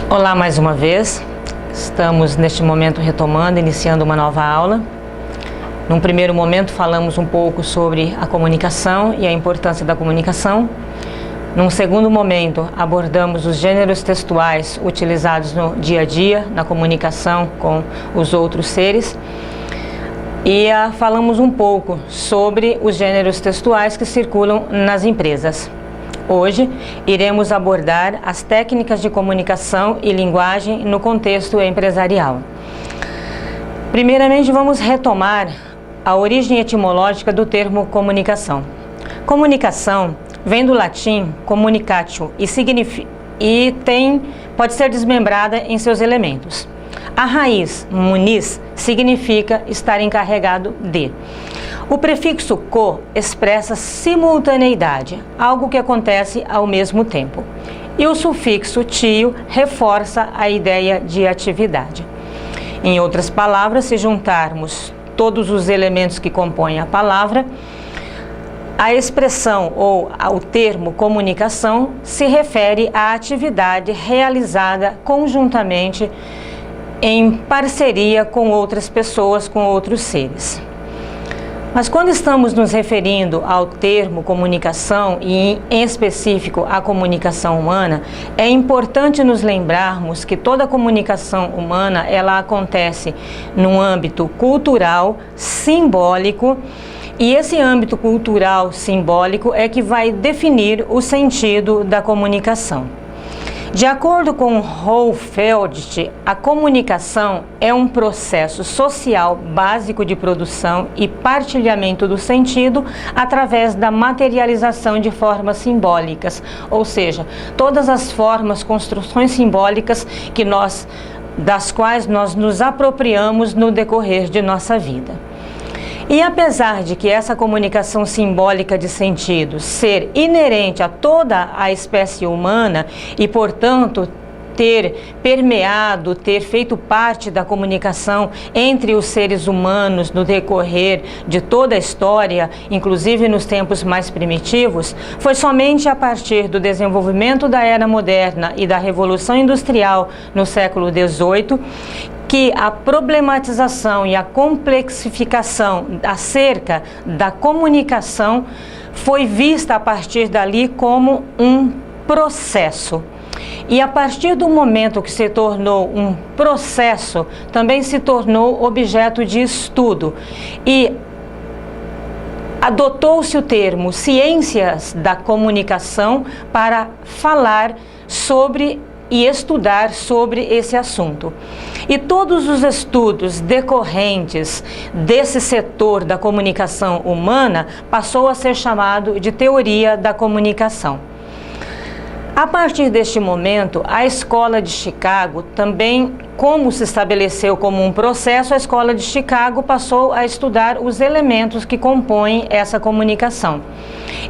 Olá mais uma vez, estamos neste momento retomando, iniciando uma nova aula. Num primeiro momento falamos um pouco sobre a comunicação e a importância da comunicação. Num segundo momento abordamos os gêneros textuais utilizados no dia a dia, na comunicação com os outros seres. E falamos um pouco sobre os gêneros textuais que circulam nas empresas. Hoje, iremos abordar as técnicas de comunicação e linguagem no contexto empresarial. Primeiramente, vamos retomar a origem etimológica do termo comunicação. Comunicação vem do latim communicatio e pode ser desmembrada em seus elementos. A raiz muniz significa estar encarregado de. O prefixo co expressa simultaneidade, algo que acontece ao mesmo tempo. E o sufixo tio reforça a ideia de atividade. Em outras palavras, se juntarmos todos os elementos que compõem a palavra, a expressão ou ao termo comunicação se refere à atividade realizada conjuntamente em parceria com outras pessoas, com outros seres. Mas quando estamos nos referindo ao termo comunicação e em específico à comunicação humana, é importante nos lembrarmos que toda comunicação humana ela acontece num âmbito cultural, simbólico, e esse âmbito cultural simbólico é que vai definir o sentido da comunicação. De acordo com Hohlfeld, a comunicação é um processo social básico de produção e partilhamento do sentido através da materialização de formas simbólicas, ou seja, todas as formas, construções simbólicas das quais nós nos apropriamos no decorrer de nossa vida. E apesar de que essa comunicação simbólica de sentido ser inerente a toda a espécie humana e, portanto, ter permeado, ter feito parte da comunicação entre os seres humanos no decorrer de toda a história, inclusive nos tempos mais primitivos, foi somente a partir do desenvolvimento da era moderna e da Revolução Industrial no século XVIII que a problematização e a complexificação acerca da comunicação foi vista a partir dali como um processo. E a partir do momento que se tornou um processo, também se tornou objeto de estudo. E adotou-se o termo ciências da comunicação para falar sobre e estudar sobre esse assunto. E todos os estudos decorrentes desse setor da comunicação humana passou a ser chamado de teoria da comunicação. A partir deste momento, a Escola de Chicago também, como se estabeleceu como um processo, a Escola de Chicago passou a estudar os elementos que compõem essa comunicação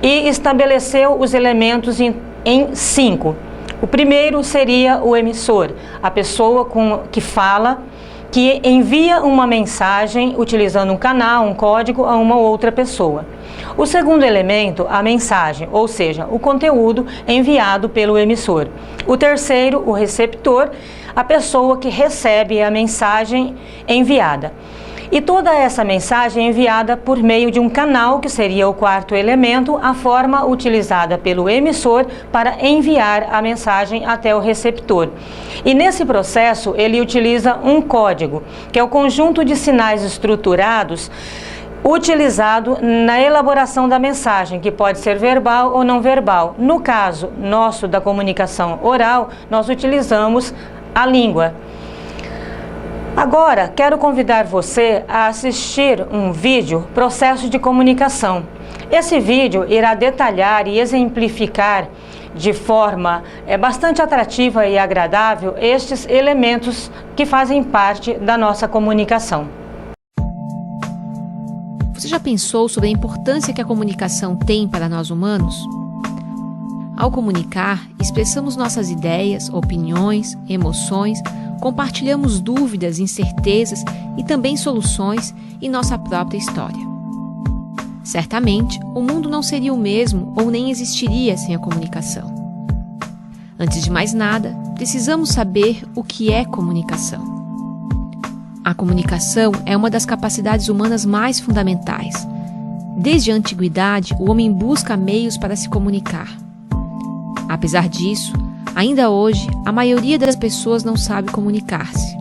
e estabeleceu os elementos em 5. O primeiro seria o emissor, a pessoa que fala, que envia uma mensagem utilizando um canal, um código a uma outra pessoa. O segundo elemento, a mensagem, ou seja, o conteúdo enviado pelo emissor. O terceiro, o receptor, a pessoa que recebe a mensagem enviada. E toda essa mensagem é enviada por meio de um canal, que seria o quarto elemento, a forma utilizada pelo emissor para enviar a mensagem até o receptor. E nesse processo ele utiliza um código, que é o conjunto de sinais estruturados utilizado na elaboração da mensagem, que pode ser verbal ou não verbal. No caso nosso da comunicação oral, nós utilizamos a língua. Agora, quero convidar você a assistir um vídeo, Processo de Comunicação. Esse vídeo irá detalhar e exemplificar de forma bastante atrativa e agradável estes elementos que fazem parte da nossa comunicação. Você já pensou sobre a importância que a comunicação tem para nós humanos? Ao comunicar, expressamos nossas ideias, opiniões, emoções, compartilhamos dúvidas, incertezas e também soluções em nossa própria história. Certamente, o mundo não seria o mesmo ou nem existiria sem a comunicação. Antes de mais nada, precisamos saber o que é comunicação. A comunicação é uma das capacidades humanas mais fundamentais. Desde a antiguidade, o homem busca meios para se comunicar. Apesar disso, ainda hoje, a maioria das pessoas não sabe comunicar-se.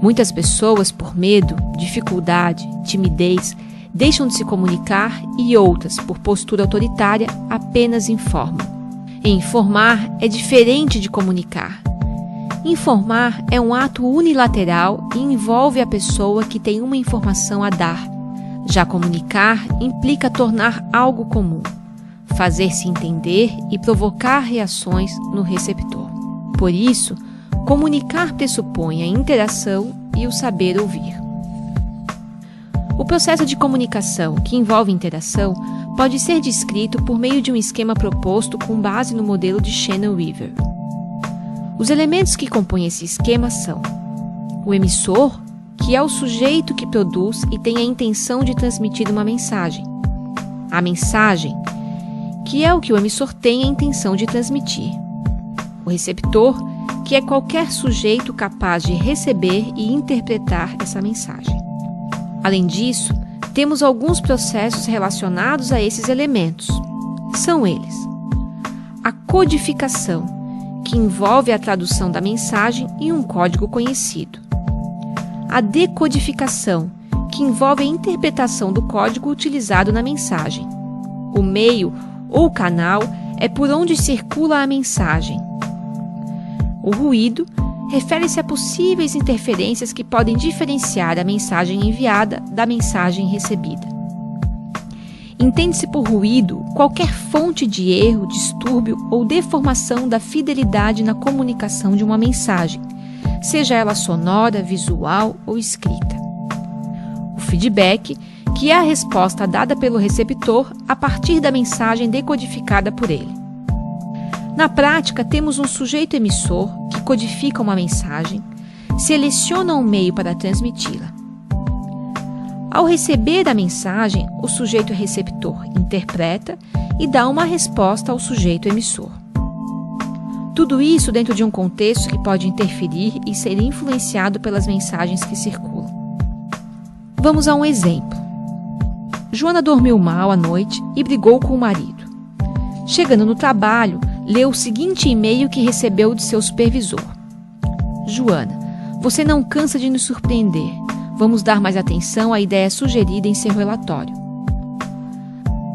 Muitas pessoas, por medo, dificuldade, timidez, deixam de se comunicar e outras, por postura autoritária, apenas informam. E informar é diferente de comunicar. Informar é um ato unilateral e envolve a pessoa que tem uma informação a dar. Já comunicar implica tornar algo comum, fazer-se entender e provocar reações no receptor. Por isso, comunicar pressupõe a interação e o saber ouvir. O processo de comunicação, que envolve interação, pode ser descrito por meio de um esquema proposto com base no modelo de Shannon-Weaver. Os elementos que compõem esse esquema são o emissor, que é o sujeito que produz e tem a intenção de transmitir uma mensagem. A mensagem, que é o que o emissor tem a intenção de transmitir. O receptor, que é qualquer sujeito capaz de receber e interpretar essa mensagem. Além disso, temos alguns processos relacionados a esses elementos. São eles: a codificação, que envolve a tradução da mensagem em um código conhecido. A decodificação, que envolve a interpretação do código utilizado na mensagem. O meio ou canal é por onde circula a mensagem. O ruído refere-se a possíveis interferências que podem diferenciar a mensagem enviada da mensagem recebida. Entende-se por ruído qualquer fonte de erro, distúrbio ou deformação da fidelidade na comunicação de uma mensagem, seja ela sonora, visual ou escrita. O feedback, que é a resposta dada pelo receptor a partir da mensagem decodificada por ele. Na prática, temos um sujeito emissor que codifica uma mensagem, seleciona um meio para transmiti-la. Ao receber a mensagem, o sujeito receptor interpreta e dá uma resposta ao sujeito emissor. Tudo isso dentro de um contexto que pode interferir e ser influenciado pelas mensagens que circulam. Vamos a um exemplo. Joana dormiu mal à noite e brigou com o marido. Chegando no trabalho, leu o seguinte e-mail que recebeu de seu supervisor: Joana, você não cansa de nos surpreender. Vamos dar mais atenção à ideia sugerida em seu relatório.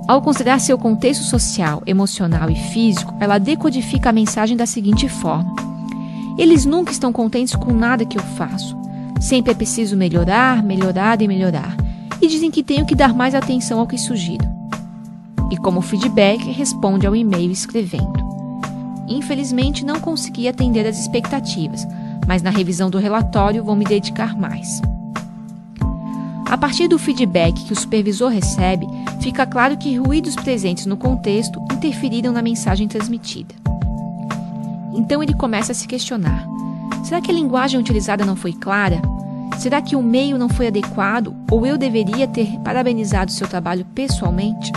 Ao considerar seu contexto social, emocional e físico, ela decodifica a mensagem da seguinte forma: eles nunca estão contentes com nada que eu faço. Sempre é preciso melhorar, melhorar e melhorar. E dizem que tenho que dar mais atenção ao que sugiro. E como feedback, responde ao e-mail escrevendo: infelizmente não consegui atender às expectativas, mas na revisão do relatório vou me dedicar mais. A partir do feedback que o supervisor recebe, fica claro que ruídos presentes no contexto interferiram na mensagem transmitida. Então ele começa a se questionar: será que a linguagem utilizada não foi clara? Será que o meio não foi adequado ou eu deveria ter parabenizado seu trabalho pessoalmente?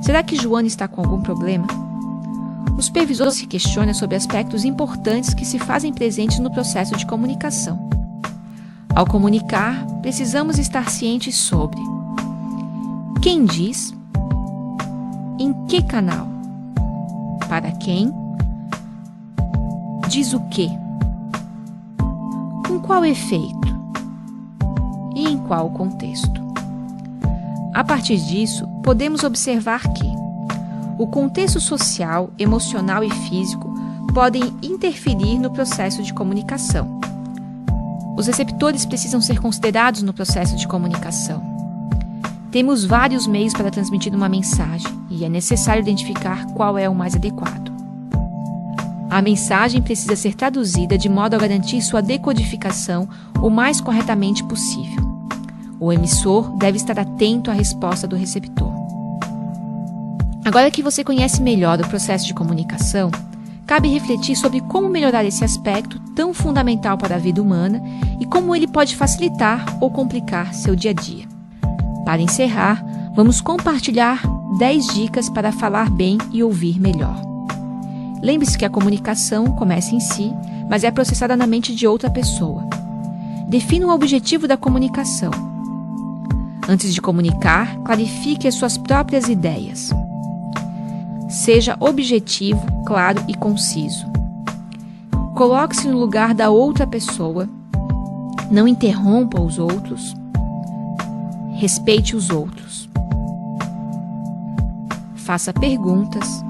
Será que Joana está com algum problema? O supervisor se questiona sobre aspectos importantes que se fazem presentes no processo de comunicação. Ao comunicar, precisamos estar cientes sobre quem diz, em que canal, para quem, diz o quê, com qual efeito e em qual contexto. A partir disso, podemos observar que o contexto social, emocional e físico podem interferir no processo de comunicação. Os receptores precisam ser considerados no processo de comunicação. Temos vários meios para transmitir uma mensagem e é necessário identificar qual é o mais adequado. A mensagem precisa ser traduzida de modo a garantir sua decodificação o mais corretamente possível. O emissor deve estar atento à resposta do receptor. Agora que você conhece melhor o processo de comunicação, cabe refletir sobre como melhorar esse aspecto tão fundamental para a vida humana e como ele pode facilitar ou complicar seu dia a dia. Para encerrar, vamos compartilhar 10 dicas para falar bem e ouvir melhor. Lembre-se que a comunicação começa em si, mas é processada na mente de outra pessoa. Defina o objetivo da comunicação. Antes de comunicar, clarifique as suas próprias ideias. Seja objetivo, claro e conciso. Coloque-se no lugar da outra pessoa. Não interrompa os outros. Respeite os outros. Faça perguntas.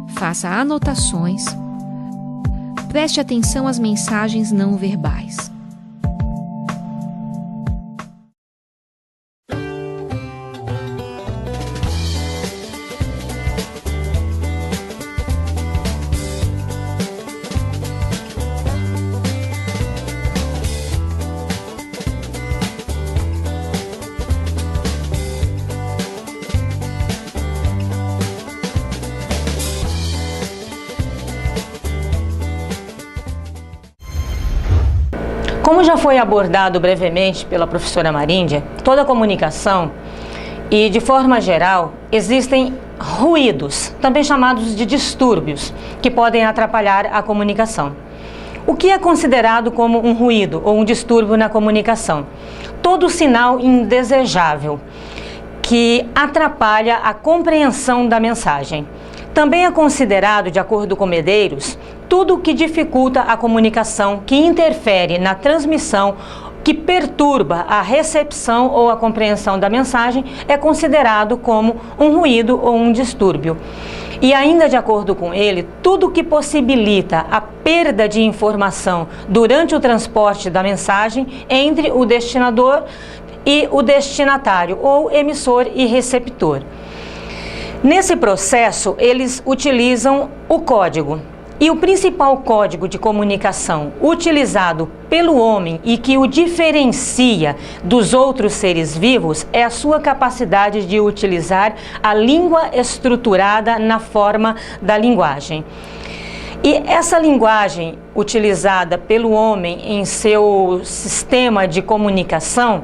Faça anotações. Preste atenção às mensagens não verbais. Como já foi abordado brevemente pela professora Maríndia, toda comunicação e, de forma geral, existem ruídos, também chamados de distúrbios, que podem atrapalhar a comunicação. O que é considerado como um ruído ou um distúrbio na comunicação? Todo sinal indesejável que atrapalha a compreensão da mensagem. Também é considerado, de acordo com Medeiros, tudo que dificulta a comunicação, que interfere na transmissão, que perturba a recepção ou a compreensão da mensagem, é considerado como um ruído ou um distúrbio. E ainda de acordo com ele, tudo que possibilita a perda de informação durante o transporte da mensagem entre o destinador e o destinatário, ou emissor e receptor. Nesse processo, eles utilizam o código. E o principal código de comunicação utilizado pelo homem e que o diferencia dos outros seres vivos é a sua capacidade de utilizar a língua estruturada na forma da linguagem. E essa linguagem utilizada pelo homem em seu sistema de comunicação,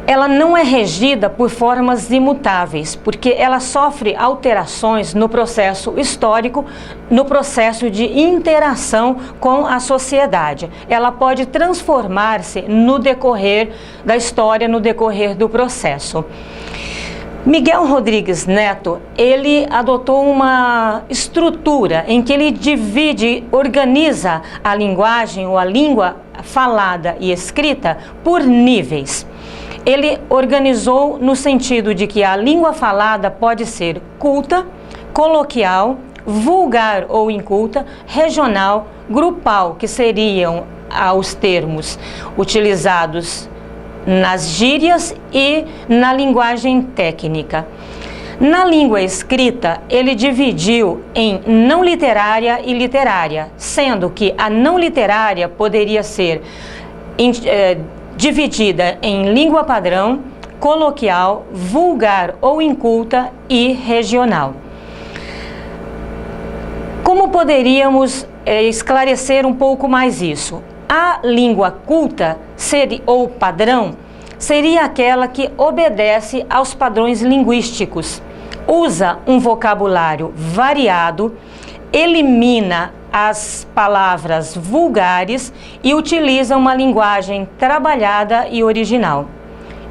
ela não é regida por formas imutáveis, porque ela sofre alterações no processo histórico, no processo de interação com a sociedade. Ela pode transformar-se no decorrer da história, no decorrer do processo. Miguel Rodrigues Neto, ele adotou uma estrutura em que ele organiza a linguagem ou a língua falada e escrita por níveis. Ele organizou no sentido de que a língua falada pode ser culta, coloquial, vulgar ou inculta, regional, grupal, que seriam os termos utilizados nas gírias e na linguagem técnica. Na língua escrita, ele dividiu em não literária e literária, sendo que a não literária poderia ser dividida em língua padrão, coloquial, vulgar ou inculta e regional. Como poderíamos esclarecer um pouco mais isso? A língua culta ou padrão seria aquela que obedece aos padrões linguísticos, usa um vocabulário variado, elimina as palavras vulgares e utiliza uma linguagem trabalhada e original.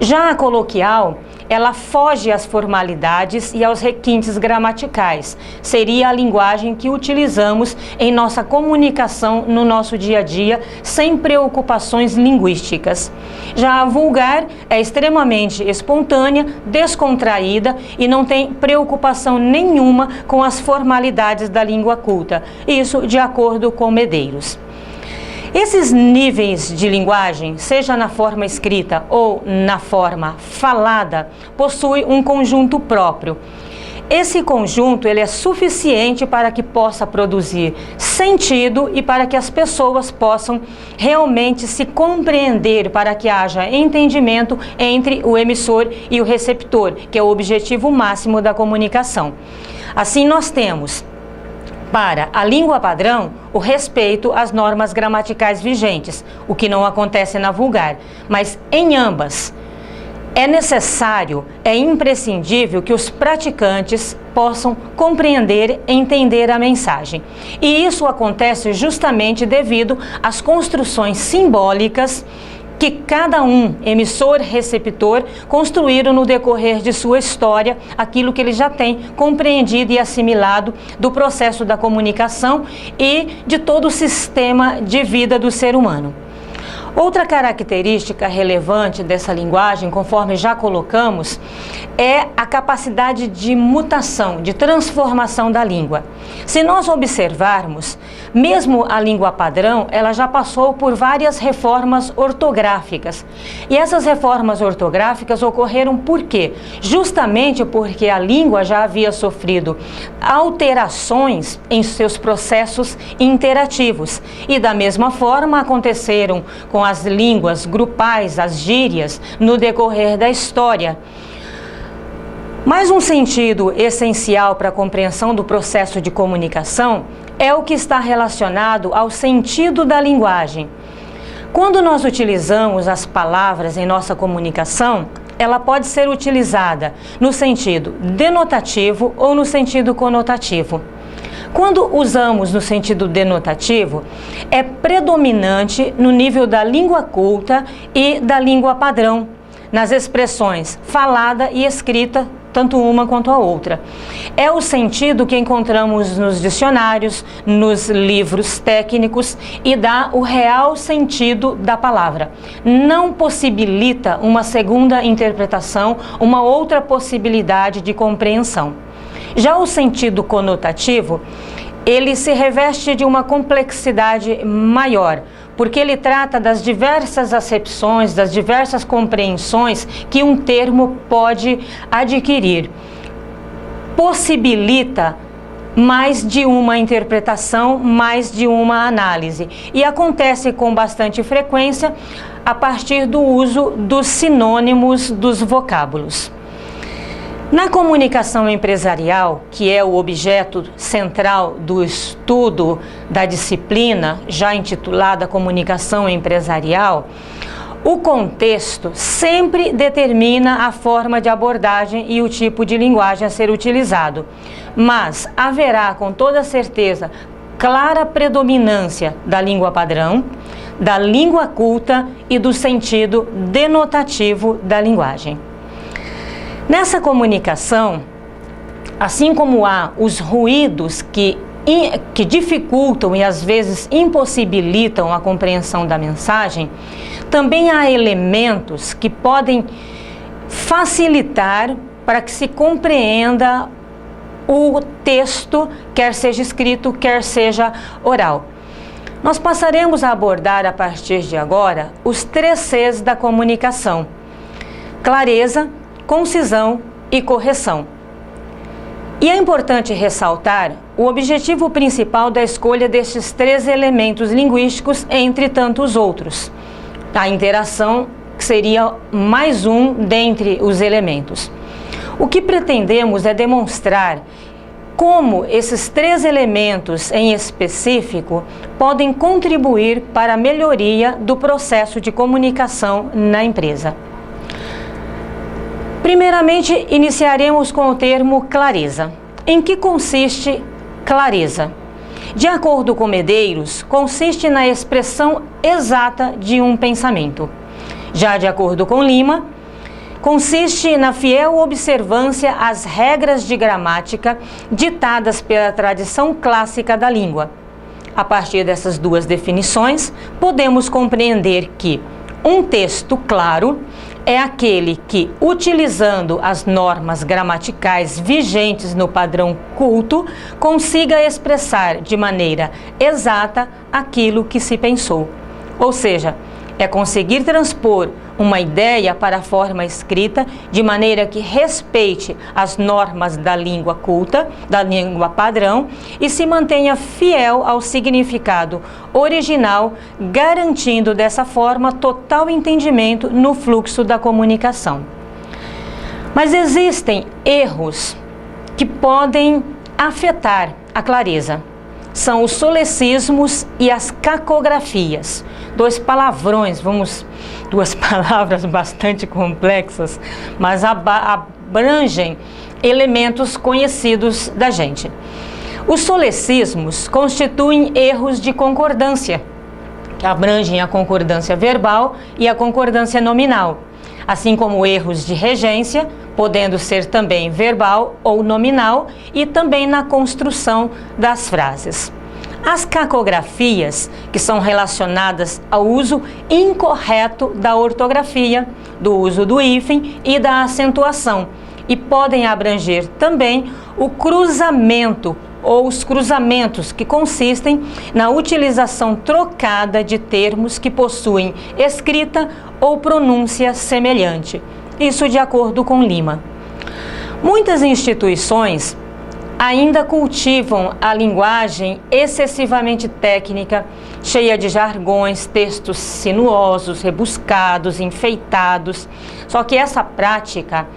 Já a coloquial, ela foge às formalidades e aos requintes gramaticais. Seria a linguagem que utilizamos em nossa comunicação no nosso dia a dia, sem preocupações linguísticas. Já a vulgar é extremamente espontânea, descontraída e não tem preocupação nenhuma com as formalidades da língua culta. Isso de acordo com Medeiros. Esses níveis de linguagem, seja na forma escrita ou na forma falada, possuem um conjunto próprio. Esse conjunto ele é suficiente para que possa produzir sentido e para que as pessoas possam realmente se compreender, para que haja entendimento entre o emissor e o receptor, que é o objetivo máximo da comunicação. Assim, nós temos para a língua padrão, o respeito às normas gramaticais vigentes, o que não acontece na vulgar. Mas em ambas, É necessário, é imprescindível que os praticantes possam compreender e entender a mensagem. E isso acontece justamente devido às construções simbólicas que cada um, emissor, receptor, construíram no decorrer de sua história, aquilo que ele já tem compreendido e assimilado do processo da comunicação e de todo o sistema de vida do ser humano. Outra característica relevante dessa linguagem, conforme já colocamos, é a capacidade de mutação, de transformação da língua. Se nós observarmos, mesmo a língua padrão, ela já passou por várias reformas ortográficas. E essas reformas ortográficas ocorreram por quê? Justamente porque a língua já havia sofrido alterações em seus processos interativos. E da mesma forma aconteceram com as línguas grupais, as gírias, no decorrer da história. Mais um sentido essencial para a compreensão do processo de comunicação é o que está relacionado ao sentido da linguagem. Quando nós utilizamos as palavras em nossa comunicação, ela pode ser utilizada no sentido denotativo ou no sentido conotativo. Quando usamos no sentido denotativo, é predominante no nível da língua culta e da língua padrão, nas expressões falada e escrita, tanto uma quanto a outra. É o sentido que encontramos nos dicionários, nos livros técnicos e dá o real sentido da palavra. Não possibilita uma segunda interpretação, uma outra possibilidade de compreensão. Já o sentido conotativo, ele se reveste de uma complexidade maior, porque ele trata das diversas acepções, das diversas compreensões que um termo pode adquirir. Possibilita mais de uma interpretação, mais de uma análise. E acontece com bastante frequência a partir do uso dos sinônimos dos vocábulos. Na comunicação empresarial, que é o objeto central do estudo da disciplina, já intitulada Comunicação Empresarial, o contexto sempre determina a forma de abordagem e o tipo de linguagem a ser utilizado, mas haverá com toda certeza clara predominância da língua padrão, da língua culta e do sentido denotativo da linguagem. Nessa comunicação, assim como há os ruídos que dificultam e às vezes impossibilitam a compreensão da mensagem, também há elementos que podem facilitar para que se compreenda o texto, quer seja escrito, quer seja oral. Nós passaremos a abordar a partir de agora os 3 Cs da comunicação: clareza, concisão e correção. E é importante ressaltar o objetivo principal da escolha destes 3 elementos linguísticos, entre tantos outros. A interação seria mais um dentre os elementos. O que pretendemos é demonstrar como esses 3 elementos em específico podem contribuir para a melhoria do processo de comunicação na empresa. Primeiramente, iniciaremos com o termo clareza. Em que consiste clareza? De acordo com Medeiros, consiste na expressão exata de um pensamento. Já de acordo com Lima, consiste na fiel observância às regras de gramática ditadas pela tradição clássica da língua. A partir dessas 2 definições, podemos compreender que um texto claro é aquele que, utilizando as normas gramaticais vigentes no padrão culto, consiga expressar de maneira exata aquilo que se pensou. Ou seja, é conseguir transpor uma ideia para a forma escrita de maneira que respeite as normas da língua culta, da língua padrão, e se mantenha fiel ao significado original, garantindo dessa forma total entendimento no fluxo da comunicação. Mas existem erros que podem afetar a clareza. são os solecismos e as cacografias. Dois palavrões, duas palavras bastante complexas, mas abrangem elementos conhecidos da gente. Os solecismos constituem erros de concordância, que abrangem a concordância verbal e a concordância nominal, assim como erros de regência, podendo ser também verbal ou nominal, e também na construção das frases. As cacografias, que são relacionadas ao uso incorreto da ortografia, do uso do hífen e da acentuação, e podem abranger também o cruzamento ou os cruzamentos, que consistem na utilização trocada de termos que possuem escrita ou pronúncia semelhante. Isso de acordo com Lima. Muitas instituições ainda cultivam a linguagem excessivamente técnica, cheia de jargões, textos sinuosos, rebuscados, enfeitados. Só que essa prática,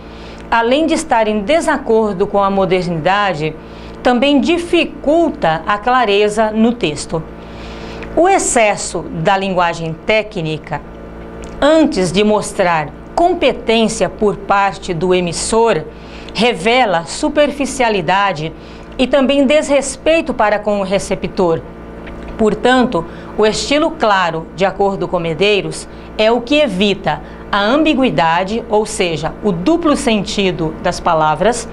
além de estar em desacordo com a modernidade, também dificulta a clareza no texto. O excesso da linguagem técnica, antes de mostrar competência por parte do emissor, revela superficialidade e também desrespeito para com o receptor. Portanto, o estilo claro, de acordo com Medeiros, é o que evita a ambiguidade, ou seja, o duplo sentido das palavras,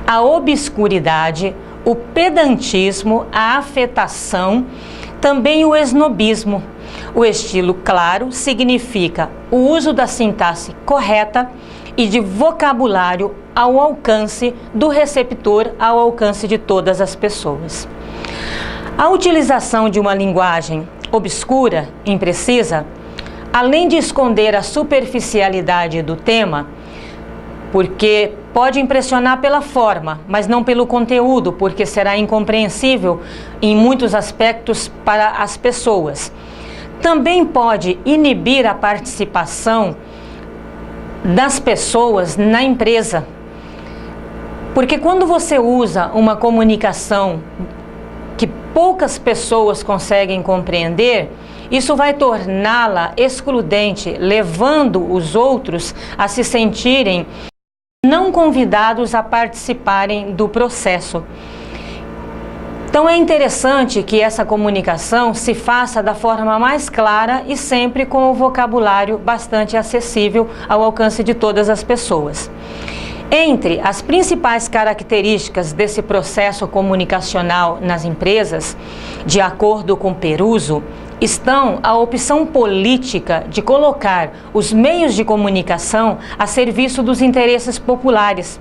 a obscuridade, o pedantismo, a afetação, também o esnobismo. O estilo claro significa o uso da sintaxe correta e de vocabulário ao alcance do receptor, ao alcance de todas as pessoas. A utilização de uma linguagem obscura, imprecisa, além de esconder a superficialidade do tema, porque pode impressionar pela forma, mas não pelo conteúdo, porque será incompreensível em muitos aspectos para as pessoas. Também pode inibir a participação das pessoas na empresa, porque quando você usa uma comunicação que poucas pessoas conseguem compreender, isso vai torná-la excludente, levando os outros a se sentirem não convidados a participarem do processo. Então é interessante que essa comunicação se faça da forma mais clara e sempre com o vocabulário bastante acessível ao alcance de todas as pessoas. Entre as principais características desse processo comunicacional nas empresas, de acordo com Peruso, estão a opção política de colocar os meios de comunicação a serviço dos interesses populares,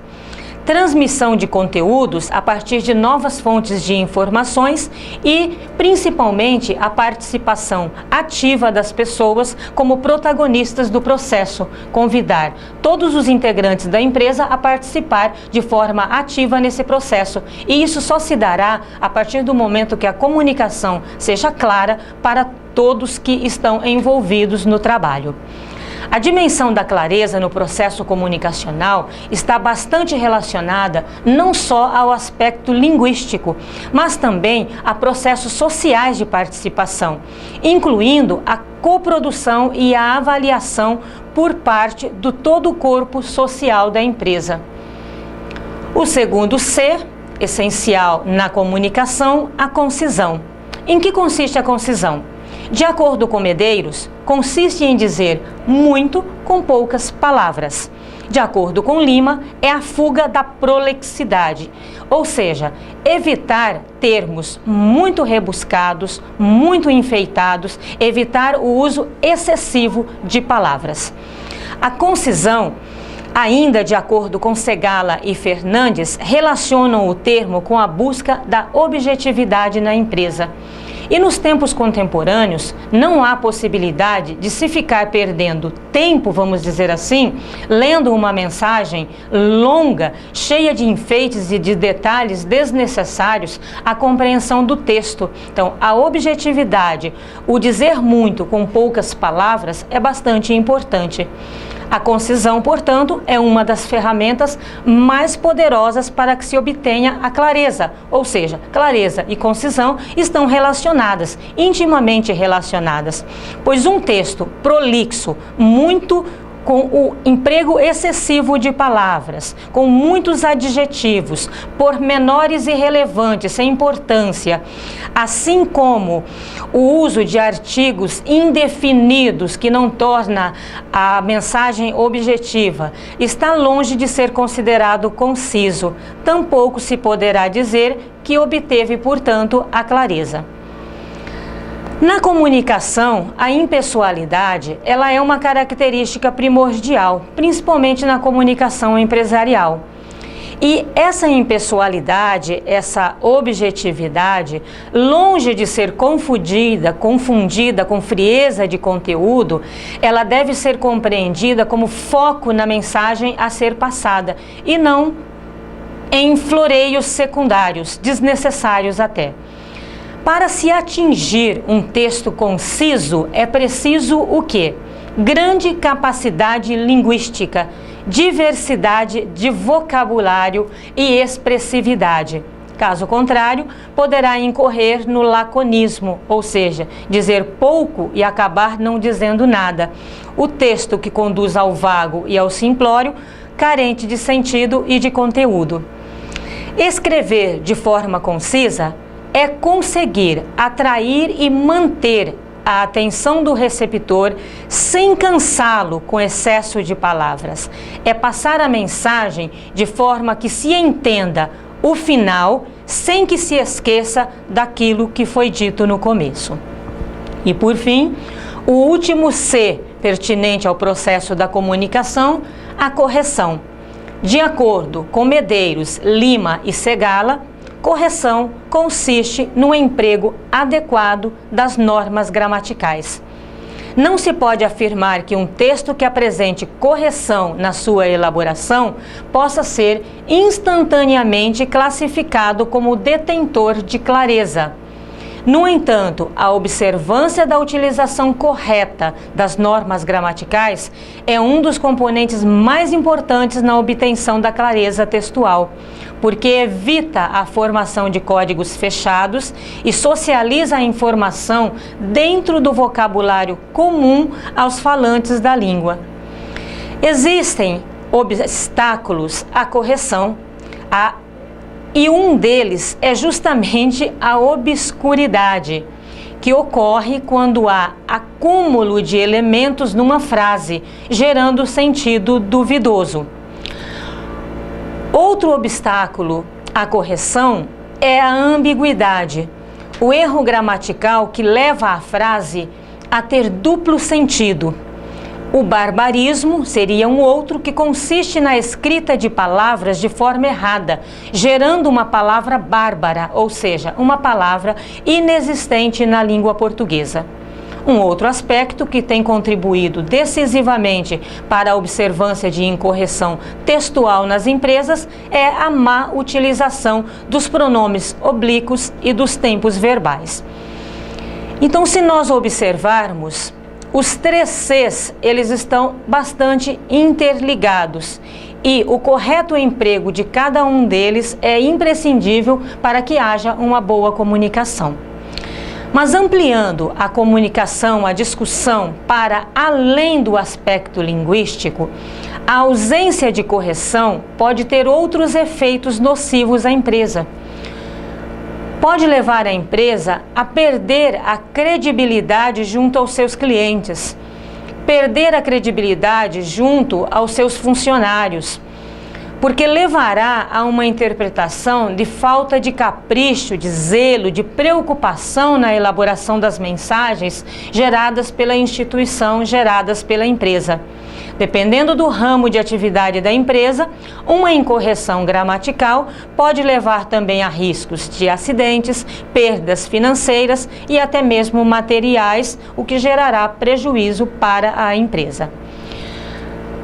transmissão de conteúdos a partir de novas fontes de informações e, principalmente, a participação ativa das pessoas como protagonistas do processo, convidar todos os integrantes da empresa a participar de forma ativa nesse processo. E isso só se dará a partir do momento que a comunicação seja clara para todos que estão envolvidos no trabalho. A dimensão da clareza no processo comunicacional está bastante relacionada não só ao aspecto linguístico, mas também a processos sociais de participação, incluindo a coprodução e a avaliação por parte do todo o corpo social da empresa. O segundo C, essencial na comunicação, a concisão. Em que consiste a concisão? De acordo com Medeiros, consiste em dizer muito com poucas palavras. De acordo com Lima, é a fuga da prolixidade, ou seja, evitar termos muito rebuscados, muito enfeitados, evitar o uso excessivo de palavras. A concisão, ainda de acordo com Segala e Fernandes, relacionam o termo com a busca da objetividade na empresa. E nos tempos contemporâneos, não há possibilidade de se ficar perdendo tempo, vamos dizer assim, lendo uma mensagem longa, cheia de enfeites e de detalhes desnecessários à compreensão do texto. Então, a objetividade, o dizer muito com poucas palavras é bastante importante. A concisão, portanto, é uma das ferramentas mais poderosas para que se obtenha a clareza, ou seja, clareza e concisão estão relacionadas, intimamente relacionadas, pois um texto prolixo, com o emprego excessivo de palavras, com muitos adjetivos, pormenores irrelevantes, sem importância, assim como o uso de artigos indefinidos que não torna a mensagem objetiva, está longe de ser considerado conciso. Tampouco se poderá dizer que obteve, portanto, a clareza. Na comunicação, a impessoalidade, ela é uma característica primordial, principalmente na comunicação empresarial. E essa impessoalidade, essa objetividade, longe de ser confundida com frieza de conteúdo, ela deve ser compreendida como foco na mensagem a ser passada e não em floreios secundários, desnecessários até. Para se atingir um texto conciso, é preciso o quê? Grande capacidade linguística, diversidade de vocabulário e expressividade. Caso contrário, poderá incorrer no laconismo, ou seja, dizer pouco e acabar não dizendo nada. O texto que conduz ao vago e ao simplório, carente de sentido e de conteúdo. Escrever de forma concisa é conseguir atrair e manter a atenção do receptor sem cansá-lo com excesso de palavras. É passar a mensagem de forma que se entenda o final sem que se esqueça daquilo que foi dito no começo. E por fim, o último C pertinente ao processo da comunicação, a correção. De acordo com Medeiros, Lima e Segala, correção consiste no emprego adequado das normas gramaticais. Não se pode afirmar que um texto que apresente correção na sua elaboração possa ser instantaneamente classificado como detentor de clareza. No entanto, a observância da utilização correta das normas gramaticais é um dos componentes mais importantes na obtenção da clareza textual, porque evita a formação de códigos fechados e socializa a informação dentro do vocabulário comum aos falantes da língua. Existem obstáculos à correção, e um deles é justamente a obscuridade, que ocorre quando há acúmulo de elementos numa frase, gerando sentido duvidoso. Outro obstáculo à correção é a ambiguidade, o erro gramatical que leva a frase a ter duplo sentido. O barbarismo seria um outro que consiste na escrita de palavras de forma errada, gerando uma palavra bárbara, ou seja, uma palavra inexistente na língua portuguesa. Um outro aspecto que tem contribuído decisivamente para a observância de incorreção textual nas empresas é a má utilização dos pronomes oblíquos e dos tempos verbais. Então, se nós observarmos, os 3 Cs, eles estão bastante interligados e o correto emprego de cada um deles é imprescindível para que haja uma boa comunicação. Mas ampliando a comunicação, a discussão para além do aspecto linguístico, a ausência de correção pode ter outros efeitos nocivos à empresa. Pode levar a empresa a perder a credibilidade junto aos seus clientes, perder a credibilidade junto aos seus funcionários, porque levará a uma interpretação de falta de capricho, de zelo, de preocupação na elaboração das mensagens geradas pela instituição, geradas pela empresa. Dependendo do ramo de atividade da empresa, uma incorreção gramatical pode levar também a riscos de acidentes, perdas financeiras e até mesmo materiais, o que gerará prejuízo para a empresa.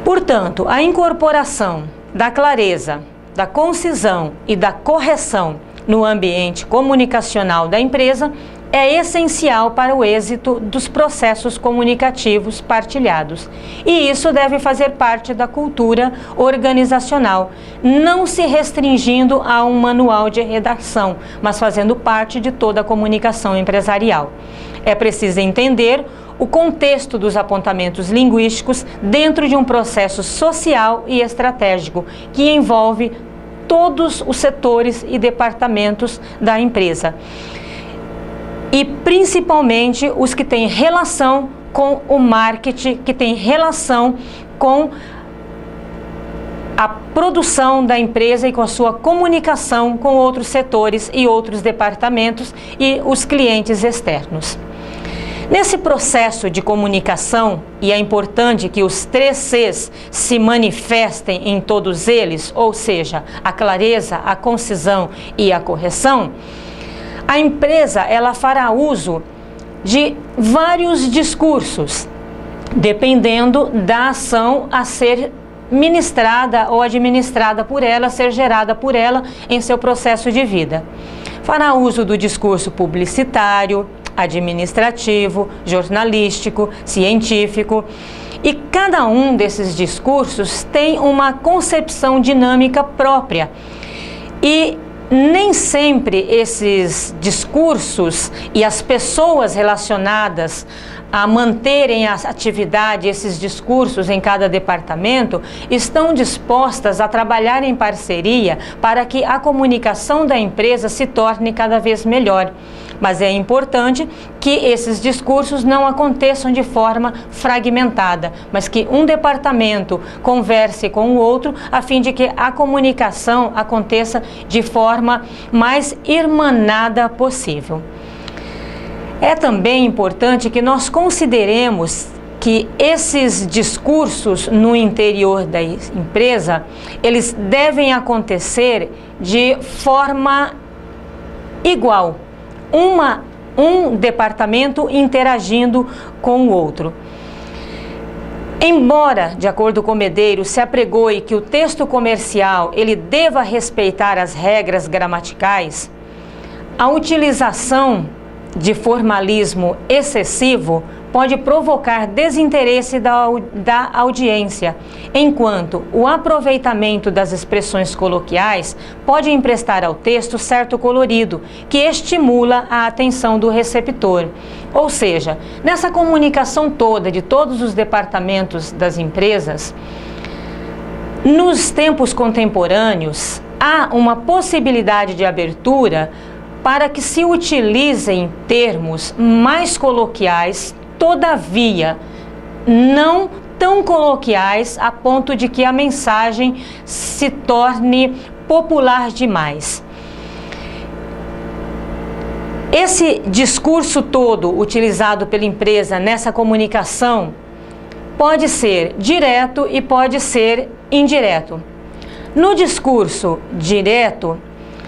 Portanto, a incorporação da clareza, da concisão e da correção no ambiente comunicacional da empresa é essencial para o êxito dos processos comunicativos partilhados. E isso deve fazer parte da cultura organizacional, não se restringindo a um manual de redação, mas fazendo parte de toda a comunicação empresarial. É preciso entender o contexto dos apontamentos linguísticos dentro de um processo social e estratégico que envolve todos os setores e departamentos da empresa, e principalmente os que têm relação com o marketing, que têm relação com a produção da empresa e com a sua comunicação com outros setores e outros departamentos e os clientes externos. Nesse processo de comunicação, e é importante que os 3 Cs se manifestem em todos eles, ou seja, a clareza, a concisão e a correção, a empresa ela fará uso de vários discursos, dependendo da ação a ser ministrada ou administrada por ela, ser gerada por ela em seu processo de vida. Fará uso do discurso publicitário, administrativo, jornalístico, científico, e cada um desses discursos tem uma concepção dinâmica própria. E nem sempre esses discursos e as pessoas relacionadas a manterem a atividade, esses discursos em cada departamento, estão dispostas a trabalhar em parceria para que a comunicação da empresa se torne cada vez melhor. Mas é importante que esses discursos não aconteçam de forma fragmentada, mas que um departamento converse com o outro, a fim de que a comunicação aconteça de forma mais irmanada possível. É também importante que nós consideremos que esses discursos no interior da empresa, eles devem acontecer de forma igual. Um departamento interagindo com o outro. Embora, de acordo com Medeiros, se apregoe que o texto comercial ele deva respeitar as regras gramaticais, a utilização de formalismo excessivo pode provocar desinteresse da audiência, enquanto o aproveitamento das expressões coloquiais pode emprestar ao texto certo colorido, que estimula a atenção do receptor. Ou seja, nessa comunicação toda de todos os departamentos das empresas, nos tempos contemporâneos, há uma possibilidade de abertura para que se utilizem termos mais coloquiais, todavia não tão coloquiais a ponto de que a mensagem se torne popular demais. Esse discurso todo utilizado pela empresa nessa comunicação pode ser direto e pode ser indireto. No discurso direto,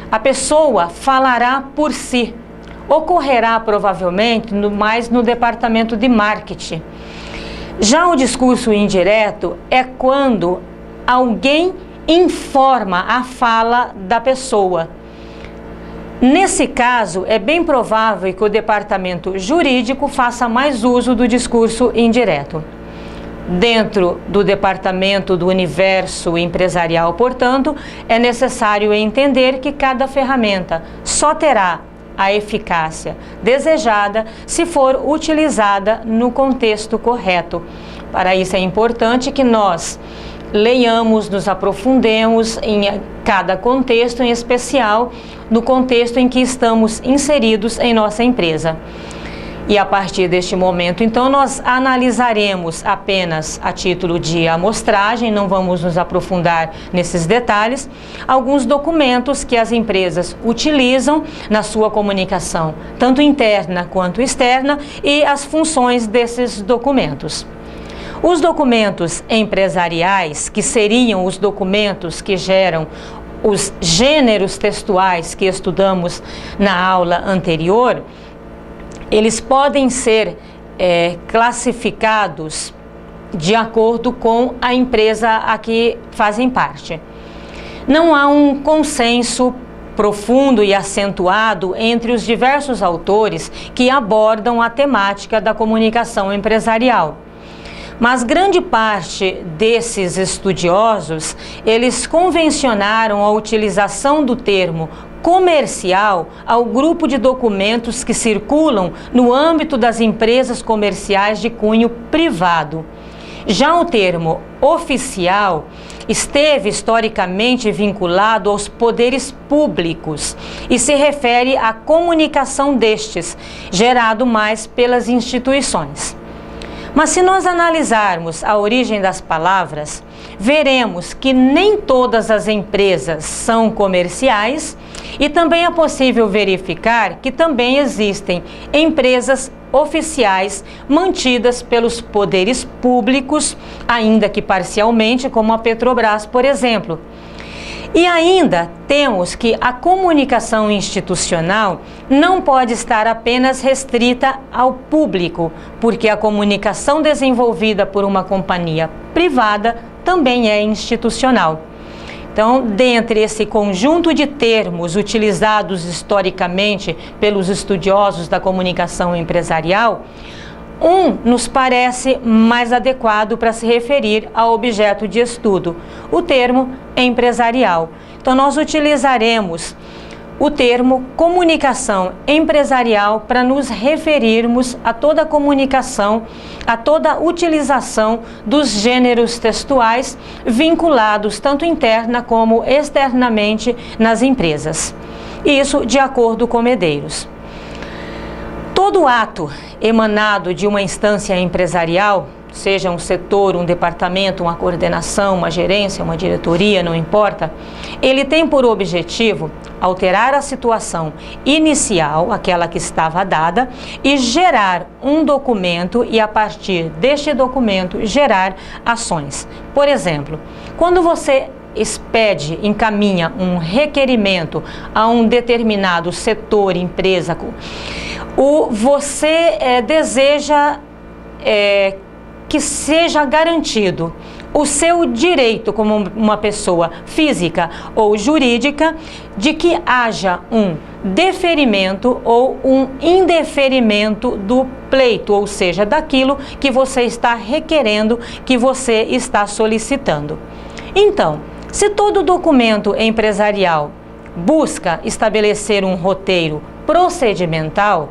a pessoa falará por si. Ocorrerá provavelmente mais no departamento de marketing. Já o discurso indireto é quando alguém informa a fala da pessoa. Nesse caso, é bem provável que o departamento jurídico faça mais uso do discurso indireto. Dentro do departamento do universo empresarial, portanto, é necessário entender que cada ferramenta só terá a eficácia desejada se for utilizada no contexto correto. Para isso é importante que nós leiamos, nos aprofundemos em cada contexto, em especial no contexto em que estamos inseridos em nossa empresa. E a partir deste momento, então, nós analisaremos apenas a título de amostragem, não vamos nos aprofundar nesses detalhes, alguns documentos que as empresas utilizam na sua comunicação, tanto interna quanto externa, e as funções desses documentos. Os documentos empresariais, que seriam os documentos que geram os gêneros textuais que estudamos na aula anterior, eles podem ser classificados de acordo com a empresa a que fazem parte. Não há um consenso profundo e acentuado entre os diversos autores que abordam a temática da comunicação empresarial. Mas grande parte desses estudiosos, eles convencionaram a utilização do termo comercial ao grupo de documentos que circulam no âmbito das empresas comerciais de cunho privado. Já o termo oficial esteve historicamente vinculado aos poderes públicos e se refere à comunicação destes, gerado mais pelas instituições. Mas se nós analisarmos a origem das palavras, veremos que nem todas as empresas são comerciais e também é possível verificar que também existem empresas oficiais mantidas pelos poderes públicos, ainda que parcialmente, como a Petrobras, por exemplo. E ainda temos que a comunicação institucional não pode estar apenas restrita ao público, porque a comunicação desenvolvida por uma companhia privada também é institucional. Então, dentre esse conjunto de termos utilizados historicamente pelos estudiosos da comunicação empresarial, nos parece mais adequado para se referir ao objeto de estudo, o termo empresarial. Então, nós utilizaremos o termo comunicação empresarial para nos referirmos a toda a comunicação, a toda a utilização dos gêneros textuais vinculados tanto interna como externamente nas empresas. Isso de acordo com Medeiros. Todo ato emanado de uma instância empresarial, seja um setor, um departamento, uma coordenação, uma gerência, uma diretoria, não importa, ele tem por objetivo alterar a situação inicial, aquela que estava dada, e gerar um documento e, a partir deste documento, gerar ações. Por exemplo, quando você encaminha um requerimento a um determinado setor, empresa, você deseja que seja garantido o seu direito como uma pessoa física ou jurídica de que haja um deferimento ou um indeferimento do pleito, ou seja, daquilo que você está requerendo, que você está solicitando. Então, se todo documento empresarial busca estabelecer um roteiro procedimental,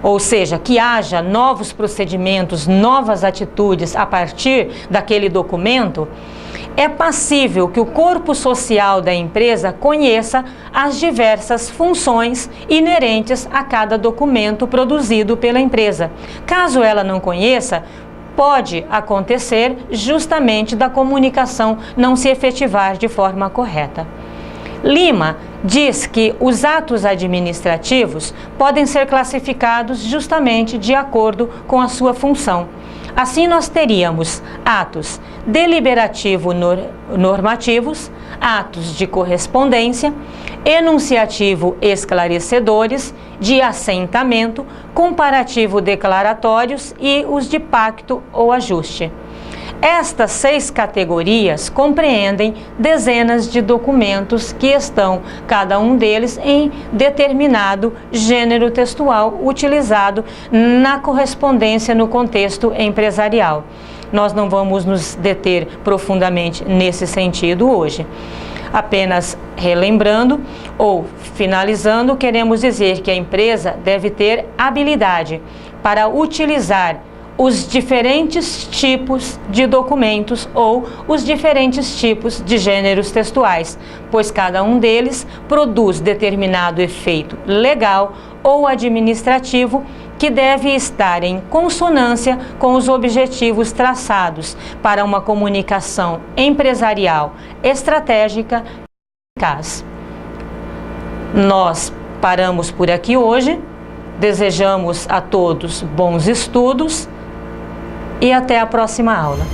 ou seja, que haja novos procedimentos, novas atitudes a partir daquele documento, é passível que o corpo social da empresa conheça as diversas funções inerentes a cada documento produzido pela empresa. Caso ela não conheça, pode acontecer justamente da comunicação não se efetivar de forma correta. Lima diz que os atos administrativos podem ser classificados justamente de acordo com a sua função. Assim, nós teríamos atos deliberativo-normativos, atos de correspondência, enunciativo-esclarecedores, de assentamento, comparativo-declaratórios e os de pacto ou ajuste. Estas 6 categorias compreendem dezenas de documentos que estão, cada um deles, em determinado gênero textual utilizado na correspondência no contexto empresarial. Nós não vamos nos deter profundamente nesse sentido hoje. Apenas relembrando ou finalizando, queremos dizer que a empresa deve ter habilidade para utilizar os diferentes tipos de documentos ou os diferentes tipos de gêneros textuais, pois cada um deles produz determinado efeito legal ou administrativo que deve estar em consonância com os objetivos traçados para uma comunicação empresarial estratégica e eficaz. Nós paramos por aqui hoje, desejamos a todos bons estudos e até a próxima aula.